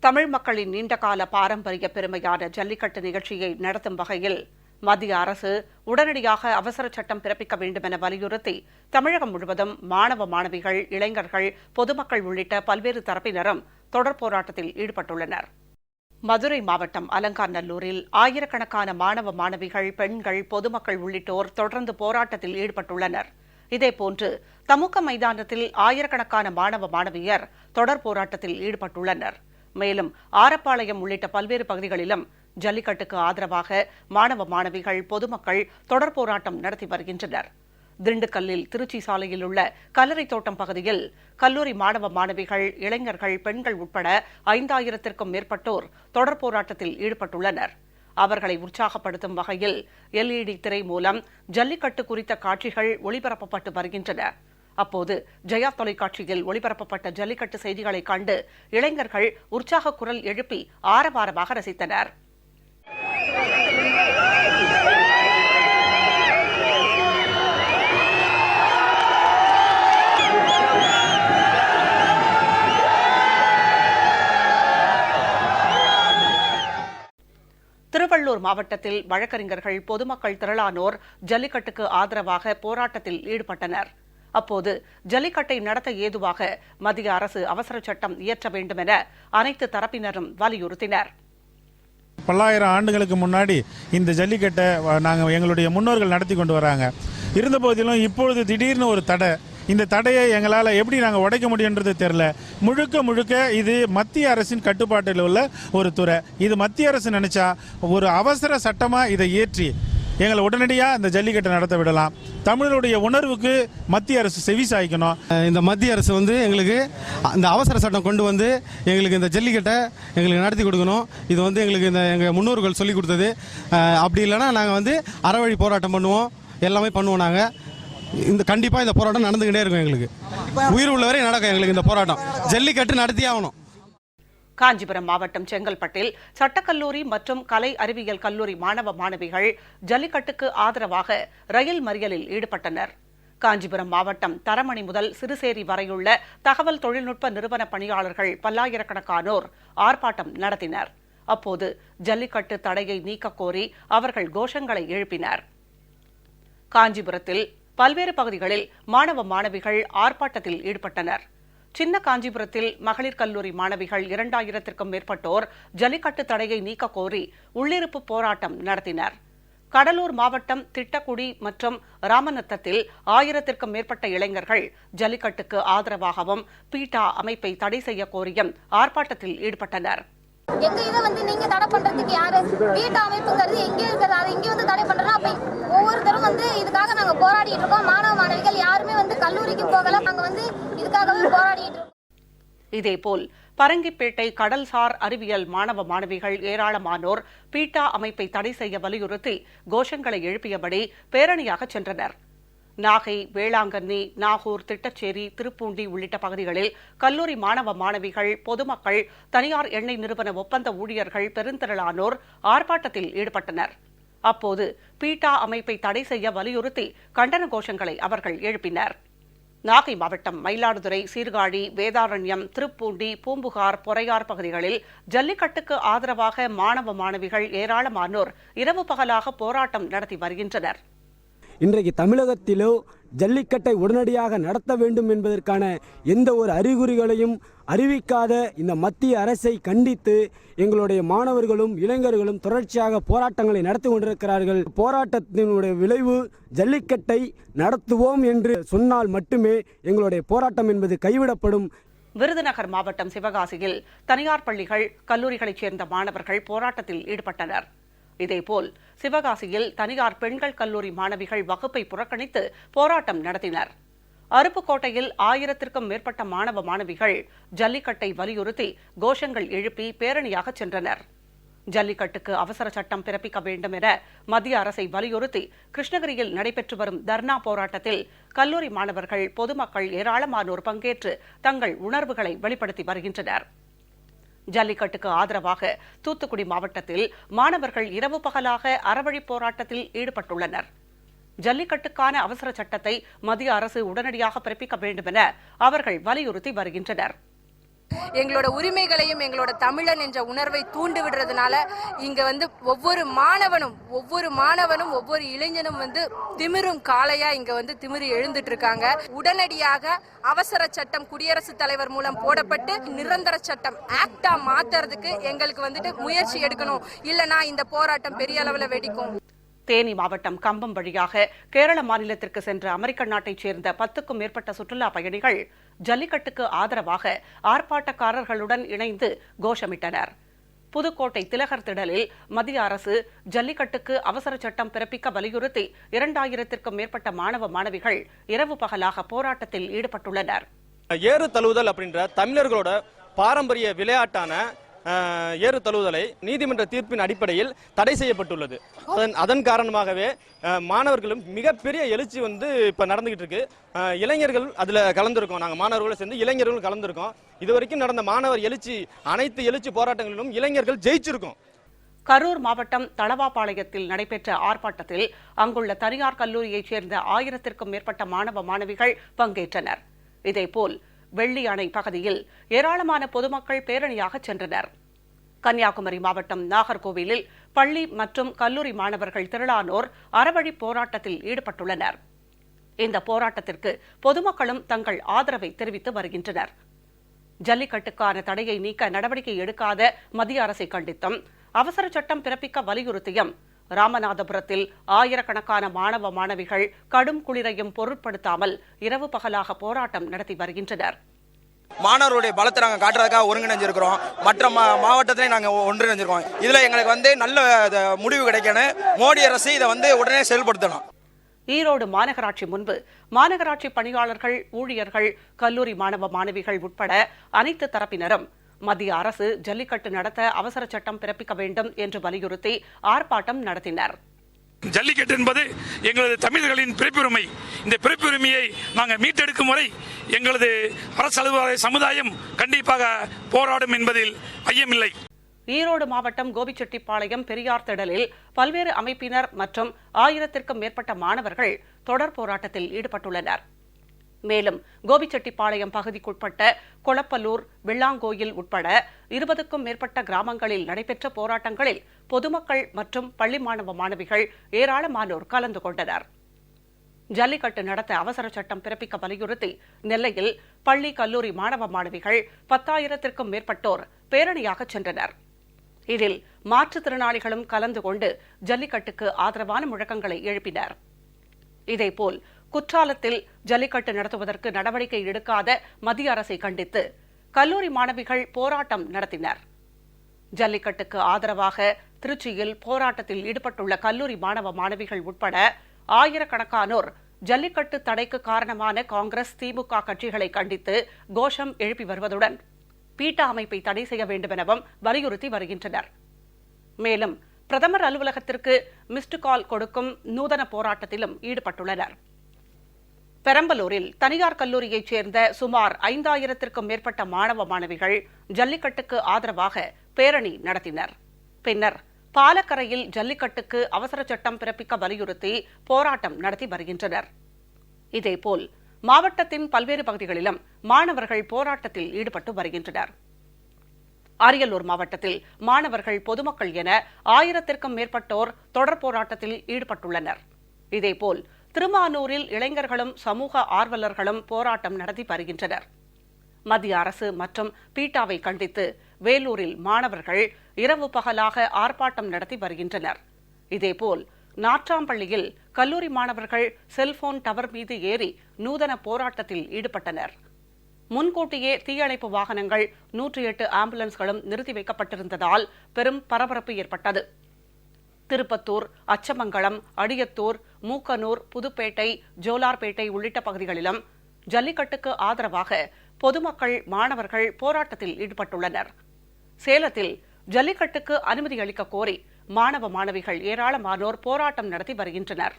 தமிழ் மக்களின் நீண்டகால பாரம்பரிய பெருமையான ஜல்லிக்கட்டு நிகழ்ச்சியை நடத்தும் வகையில் மத்திய அரசு உடனடியாக அவசர சட்டம் பிறப்பிக்க வேண்டும் என வலியுறுத்தி தமிழகம் முழுவதும் மாணவ மாணவிகள், இளைஞர்கள், பொதுமக்கள் உள்ளிட்ட பல்வேறு தரப்பினரும் தொடர் போராட்டத்தில் ஈடுபட்டுள்ளனர். மதுரை மாவட்டம் அலங்காநல்லூரில் ஆயிரக்கணக்கான மாணவ மாணவிகள், பெண்கள், பொதுமக்கள் உள்ளிட்டோர் தொடர்ந்து போராட்டத்தில் ஈடுபட்டுள்ளனர். இதேபோன்று தமுக மைதானத்தில் ஆயிரக்கணக்கான மாணவ மாணவியர் தொடர் போராட்டத்தில் ஈடுபட்டுள்ளனர். மேலும் ஆரப்பாளையம் உள்ளிட்ட பல்வேறு பகுதிகளிலும் ஜல்லிக்கட்டுக்கு ஆதரவாக மாணவ மாணவிகள், பொதுமக்கள் தொடர் போராட்டம் நடத்தி வருகின்றனர். திண்டுக்கல்லில் திருச்சி சாலையில் உள்ள கல்லறை தோட்டம் பகுதியில் கல்லூரி மாணவ மாணவிகள், இளைஞர்கள், பெண்கள் உட்பட 5000த்திற்கும் மேற்பட்டோர் தொடர் போராட்டத்தில் ஈடுபட்டுள்ளனர். அவர்களை உற்சாகப்படுத்தும் வகையில் LED திரை மூலம் ஜல்லிக்கட்டு குறித்த காட்சிகள் ஒளிபரப்பப்பட்டு வருகின்றன. அப்போது ஜெயா தொலைக்காட்சியில் ஒளிபரப்பப்பட்ட ஜல்லிக்கட்டு செய்திகளை கண்டு இளைஞர்கள் உற்சாக குரல் எழுப்பி ஆரவாரமாக ரசித்தனர். திருவள்ளூர் மாவட்டத்தில் வழக்கறிஞர்கள், பொதுமக்கள் திரளானோர் ஜல்லிக்கட்டுக்கு ஆதரவாக போராட்டத்தில் ஈடுபட்டனர். அப்போது ஜல்லிக்கட்டை நடத்த ஏதுவாக மத்திய அரசு அவசர சட்டம் இயற்ற வேண்டும் என அனைத்து தரப்பினரும் வலியுறுத்தினர். பல்லாயிரம் ஆண்டுகளுக்கு முன்னாடி இந்த ஜல்லிக்கட்டை எங்களுடைய முன்னோர்கள் நடத்தி கொண்டு வராங்க. இருந்த போதிலும் இப்பொழுது திடீர்னு ஒரு தடை. இந்த தடையை எங்களால் எப்படி நாங்கள் உடைக்க முடியுன்றது தெரியல. முழுக்க இது மத்திய அரசின் கட்டுப்பாட்டில் உள்ள ஒரு துறை. இது மத்திய அரசு நினைச்சா ஒரு அவசர சட்டமாக இதை ஏற்றி எங்களை உடனடியாக இந்த ஜல்லிக்கட்டை நடத்த விடலாம். தமிழருடைய உணர்வுக்கு மத்திய அரசு செவி சாய்க்கணும். இந்த மத்திய அரசு எங்களுக்கு இந்த அவசர சட்டம் கொண்டு வந்து எங்களுக்கு இந்த ஜல்லிக்கட்டை எங்களுக்கு நடத்தி கொடுக்கணும். இது எங்களுக்கு எங்கள் முன்னோர்கள் சொல்லி கொடுத்தது. அப்படி இல்லைன்னா நாங்கள் அறவழி போராட்டம் பண்ணுவோம், எல்லாமே பண்ணுவோம். நாங்கள் கண்டிப்பாக இந்த போராட்டம் நடந்துக்கிட்டே இருக்கும். எங்களுக்கு உயிர் உள்ளவரை நடக்கும். எங்களுக்கு இந்த போராட்டம் ஜல்லிக்கட்டு நடத்தியே ஆகணும். காஞ்சிபுரம் மாவட்டம் செங்கல்பட்டில் சட்டக்கல்லூரி மற்றும் கலை அறிவியல் கல்லூரி மாணவ மாணவிகள் ஜல்லிக்கட்டுக்கு ஆதரவாக ரயில் மறியலில் ஈடுபட்டனர். காஞ்சிபுரம் மாவட்டம் தரமணி முதல் சிறுசேரி வரையுள்ள தகவல் தொழில்நுட்ப நிறுவன பணியாளர்கள் பல்லாயிரக்கணக்கானோர் ஆர்ப்பாட்டம் நடத்தினர். அப்போது ஜல்லிக்கட்டு தடையை நீக்கக் கோரி அவர்கள் கோஷங்களை எழுப்பினர். காஞ்சிபுரத்தில் பல்வேறு பகுதிகளில் மாணவ மாணவிகள் ஆர்ப்பாட்டத்தில் ஈடுபட்டனர். சின்ன காஞ்சிபுரத்தில் மகளிர் கல்லூரி மாணவிகள் 2000த்திற்கும் மேற்பட்டோர் ஜல்லிக்கட்டு தடையை நீக்க கோரி உள்ளிருப்பு போராட்டம் நடத்தினர். கடலூர் மாவட்டம் திட்டக்குடி மற்றும் ராமநத்தத்தில் 1000த்திற்கும் மேற்பட்ட இளைஞர்கள் ஜல்லிக்கட்டுக்கு ஆதரவாகவும் பீட்டா அமைப்பை தடை செய்ய கோரியும் ஆர்ப்பாட்டத்தில் ஈடுபட்டனர். எங்க இதை நீங்க தடை பண்றதுக்கு யாரு? பீட்டா அமைப்புங்கிறது எங்க இருக்குது? அதை இங்க தடை பண்றோம். அப்ப ஒவ்வொருத்தரும் இதுக்காக நாங்க போராடிட்டு இருக்கோம். மாணவ மாணவிகள் யாருமே கல்லூரிக்கு போகல. நாங்க இதுக்காகவே போராடிட்டு இருக்கோம். இதேபோல் பரங்கிப்பேட்டை கடல்சார் அறிவியல் மாணவ மாணவிகள் ஏராளமானோர் பீட்டா அமைப்பை தடை செய்ய வலியுறுத்தி கோஷங்களை எழுப்பியபடி பேரணியாக சென்றனர். நாகை, வேளாங்கண்ணி, நாகூர், திட்டச்சேரி, திருப்பூண்டி உள்ளிட்ட பகுதிகளில் கல்லூரி மாணவ மாணவிகள், பொதுமக்கள், தனியார் எண்ணெய் நிறுவன ஒப்பந்த ஊழியர்கள் பெருந்திரளானோர் ஆர்ப்பாட்டத்தில் ஈடுபட்டனர். அப்போது பீட்டா அமைப்பை தடை செய்ய வலியுறுத்தி கண்டன கோஷங்களை அவர்கள் எழுப்பினர். நாகை மாவட்டம் மயிலாடுதுறை, சீர்காழி, வேதாரண்யம், திருப்பூண்டி, பூம்புகார், பொறையார் பகுதிகளில் ஜல்லிக்கட்டுக்கு ஆதரவாக மாணவ மாணவிகள் ஏராளமானோர் இரவு பகலாக போராட்டம் நடத்தி வருகின்றனர். இன்றைக்கு தமிழகத்திலோ ஜல்லிக்கட்டை உடனடியாக நடத்த வேண்டும் என்பதற்கான எந்த ஒரு அறிகுறிகளையும் அறிவிக்காத இந்த மத்திய அரசை கண்டித்து எங்களுடைய மாணவர்களும் இளைஞர்களும் தொடர்ச்சியாக போராட்டங்களை நடத்தி கொண்டிருக்கிறார்கள். போராட்டத்தினுடைய விளைவு ஜல்லிக்கட்டை நடத்துவோம் என்று சொன்னால் மட்டுமே எங்களுடைய போராட்டம் என்பது கைவிடப்படும். விருதுநகர் மாவட்டம் சிவகாசியில் தனியார் பள்ளிகள், கல்லூரிகளைச் சேர்ந்த மாணவர்கள் போராட்டத்தில் ஈடுபட்டனர். இதேபோல் சிவகாசியில் தனியார் பெண்கள் கல்லூரி மாணவிகள் வகுப்பை புறக்கணித்து போராட்டம் நடத்தினர். அருப்புக்கோட்டையில் 1000த்திற்கும் மேற்பட்ட மாணவ மாணவிகள் ஜல்லிக்கட்டை வலியுறுத்தி கோஷங்கள் எழுப்பி பேரணியாக சென்றனர். ஜல்லிக்கட்டுக்கு அவசர சட்டம் பிறப்பிக்க வேண்டும் என மத்திய அரசை வலியுறுத்தி கிருஷ்ணகிரியில் நடைபெற்று வரும் தர்ணா போராட்டத்தில் கல்லூரி மாணவர்கள், பொதுமக்கள் ஏராளமானோர் பங்கேற்று தங்கள் உணர்வுகளை வெளிப்படுத்தி வருகின்றனர். ஜல்லிக்கட்டுக்கு ஆதரவாக தூத்துக்குடி மாவட்டத்தில் மாணவர்கள் இரவு பகலாக அறவழி போராட்டத்தில் ஈடுபட்டுள்ளனர். ஜல்லிக்கட்டுக்கான அவசர சட்டத்தை மத்திய அரசு உடனடியாக பிறப்பிக்க வேண்டும் என அவர்கள் வலியுறுத்தி வருகின்றனர். எங்களோட உரிமைகளையும் எங்களோட தமிழன் என்ற உணர்வை தூண்டு விடுறதுனால இங்க ஒவ்வொரு மாணவனும் ஒவ்வொரு இளைஞனும் திமிரும் காளையா இங்க திமிரு எழுந்துட்டு இருக்காங்க. உடனடியாக அவசர சட்டம் குடியரசுத் தலைவர் மூலம் போடப்பட்டு நிரந்தர சட்டம் ஆக்டா மாத்துறதுக்கு எங்களுக்கு முயற்சி எடுக்கணும். இல்லனா இந்த போராட்டம் பெரிய அளவுல வெடிக்கும். தேனி மாவட்டம் கம்பம் வழியாக கேரள மாநிலத்திற்கு சென்ற அமெரிக்க நாட்டைச் சேர்ந்த 10க்கும் மேற்பட்ட சுற்றுலா பயணிகள் ஜல்லிக்கட்டுக்கு ஆதரவாக ஆர்ப்பாட்டக்காரர்களுடன் இணைந்து கோஷமிட்டனர். புதுக்கோட்டை திலகர் திடலில் மத்திய அரசு ஜல்லிக்கட்டுக்கு அவசர சட்டம் பிறப்பிக்க வலியுறுத்தி 2000க்கும் மேற்பட்ட மாணவ மாணவிகள் இரவு பகலாக போராட்டத்தில் ஈடுபட்டுள்ளனர். ஏறு தழுவுதல் அப்படின்ற தமிழர்களோட பாரம்பரிய விளையாட்டான ஏறு தழுவுதலை நீதிமன்ற தீர்ப்பின் அடிப்படையில் தடை செய்யப்பட்டுள்ளது. அதன் காரணமாகவே மாணவர்களும் மிகப்பெரிய எழுச்சி இப்ப நடந்துகிட்டு இருக்கு. இளைஞர்கள் அதுல கலந்துருக்கோம். நாங்க மாணவர்களும் சேர்ந்து இளைஞர்களும் கலந்துருக்கோம். இதுவரைக்கும் நடந்த மாணவர் எழுச்சி அனைத்து எழுச்சி போராட்டங்களிலும் இளைஞர்கள் ஜெயிச்சிருக்கோம். கரூர் மாவட்டம் தளவாபாளையத்தில் நடைபெற்ற ஆர்ப்பாட்டத்தில் அங்குள்ள தனியார் கல்லூரியைச் சேர்ந்த 1000க்கும் மேற்பட்ட மாணவ மாணவிகள் பங்கேற்றனர். இதேபோல் வெள்ளி அணை பகுதியில் ஏராளமான பொதுமக்கள் பேரணியாக சென்றனர். கன்னியாகுமரி மாவட்டம் நாகர்கோவிலில் பள்ளி மற்றும் கல்லூரி மாணவர்கள் திரளானோர் அறவழி போராட்டத்தில் ஈடுபட்டுள்ளனர். இந்த போராட்டத்திற்கு பொதுமக்களும் தங்கள் ஆதரவை தெரிவித்து வருகின்றனர். ஜல்லிக்கட்டுக்கான தடையை நீக்க நடவடிக்கை எடுக்காத மத்திய அரசை கண்டித்தும் அவசர சட்டம் பிறப்பிக்க வலியுறுத்தியும் ராமநாதபுரத்தில் ஆயிரக்கணக்கான மாணவ மாணவிகள் கடும் குளிரையும் பொருட்படுத்தாமல் இரவு பகலாக போராட்டம் நடத்தி வருகின்றனர். மாணவர்களுடைய பலத்தை நாங்கள் காட்டுறதுக்காக ஒருங்கிணைஞ்சிருக்கிறோம். மற்ற மாவட்டத்திலே நாங்கள் ஒன்றிணைஞ்சிருக்கோம். இதுல எங்களுக்கு நல்ல முடிவு கிடைக்கணும். மோடி அரசு இதை உடனே செயல்படுத்தணும். ஈரோடு மாநகராட்சி முன்பு மாநகராட்சி பணியாளர்கள், ஊழியர்கள், கல்லூரி மாணவ மாணவிகள் உட்பட அனைத்து தரப்பினரும் மத்திய அரசு ஜல்லிக்கட்டு நடத்த அவசர சட்டம் பிறப்பிக்க வேண்டும் என்று வலியுறுத்தி ஆர்ப்பாட்டம் நடத்தினர். ஜல்லிக்கட்டு என்பது எங்களது தமிழர்களின் பிறப்புரிமை. இந்த பிறப்புரிமையை நாங்கள் மீட்டெடுக்கும் வரை எங்களது அரசு அலுவலக சமுதாயம் கண்டிப்பாக போராடும் என்பதில் ஐயமில்லை. ஈரோடு மாவட்டம் கோபிச்செட்டிப்பாளையம் பெரியார் திடலில் பல்வேறு அமைப்பினர் மற்றும் 1000க்கும் மேற்பட்ட மாணவர்கள் தொடர் போராட்டத்தில் ஈடுபட்டுள்ளனர். மேலும் கோபிச்செட்டிப்பாளையம் பகுதிக்குட்பட்ட கொளப்பலூர், வெள்ளாங்கோயில் உட்பட 20க்கும் மேற்பட்ட கிராமங்களில் நடைபெற்ற போராட்டங்களில் பொதுமக்கள் மற்றும் பள்ளி மாணவ மாணவிகள் ஏராளமானோர் கலந்து கொண்டனர். ஜல்லிக்கட்டு நடத்த அவசர சட்டம் பிறப்பிக்க வலியுறுத்தி நெல்லையில் பள்ளி, கல்லூரி மாணவ மாணவிகள் 10,000க்கும் மேற்பட்டோர் பேரணியாக சென்றனர். இதில் மாற்றுத்திறனாளிகளும் கலந்து கொண்டு ஜல்லிக்கட்டுக்கு ஆதரவான முழக்கங்களை எழுப்பினர். இதேபோல் குற்றாலத்தில் ஜல்லிக்கட்டு நடத்துவதற்கு நடவடிக்கை எடுக்காத மத்திய அரசை கண்டித்து கல்லூரி மாணவிகள் போராட்டம் நடத்தினர். ஜல்லிக்கட்டுக்கு ஆதரவாக திருச்சியில் போராட்டத்தில் ஈடுபட்டுள்ள கல்லூரி மாணவ மாணவிகள் உட்பட ஆயிரக்கணக்கானோர் ஜல்லிக்கட்டு தடைக்கு காரணமான காங்கிரஸ், திமுக கட்சிகளை கண்டித்து கோஷம் எழுப்பி வருவதுடன் பீட்டா அமைப்பை தடை செய்ய வேண்டும் எனவும் வலியுறுத்தி வருகின்றனர். மேலும் பிரதமர் அலுவலகத்திற்கு மிஸ்டு கால் கொடுக்கும் நூதன போராட்டத்திலும் ஈடுபட்டுள்ளனர். பெரம்பலூரில் தனியார் கல்லூரியைச் சேர்ந்த சுமார் 5000க்கும் மேற்பட்ட மாணவ மாணவிகள் ஜல்லிக்கட்டுக்கு ஆதரவாக பேரணி நடத்தினர். பின்னர் பாலக்கரையில் ஜல்லிக்கட்டுக்கு அவசர சட்டம் பிறப்பிக்க வலியுறுத்தி போராட்டம் நடத்தி வருகின்றனர். இதேபோல் மாவட்டத்தின் பல்வேறு பகுதிகளிலும் மாணவர்கள் போராட்டத்தில் ஈடுபட்டு வருகின்றனர். அரியலூர் மாவட்டத்தில் மாணவர்கள், பொதுமக்கள் என 1000க்கும் மேற்பட்டோர் தொடர் போராட்டத்தில் ஈடுபட்டுள்ளனர். இதேபோல் திருமானூரில் இளைஞர்களும் சமூக ஆர்வலர்களும் போராட்டம் நடத்தி வருகின்றனர். மத்திய அரசு மற்றும் பீட்டாவை கண்டித்து வேலூரில் மாணவர்கள் இரவு பகலாக ஆர்ப்பாட்டம் நடத்தி வருகின்றனர். இதேபோல் நாற்றாம்பள்ளியில் கல்லூரி மாணவர்கள் செல்போன் டவர் மீது ஏறி நூதன போராட்டத்தில் ஈடுபட்டனர். முன்கூட்டியே தீயணைப்பு வாகனங்கள், 108 ஆம்புலன்ஸ்களும் நிறுத்தி வைக்கப்பட்டிருந்ததால் பெரும் பரபரப்பு ஏற்பட்டது. திருப்பத்தூர், அச்சமங்கலம், அடியத்தூர், மூக்கனூர், புதுப்பேட்டை, ஜோலார்பேட்டை உள்ளிட்ட பகுதிகளிலும் ஜல்லிக்கட்டுக்கு ஆதரவாக பொதுமக்கள், மாணவர்கள் போராட்டத்தில் ஈடுபட்டுள்ளனர். சேலத்தில் ஜல்லிக்கட்டுக்கு அனுமதி அளிக்க கோரி மாணவ மாணவிகள் ஏராளமானோர் போராட்டம் நடத்தி வருகின்றனர்.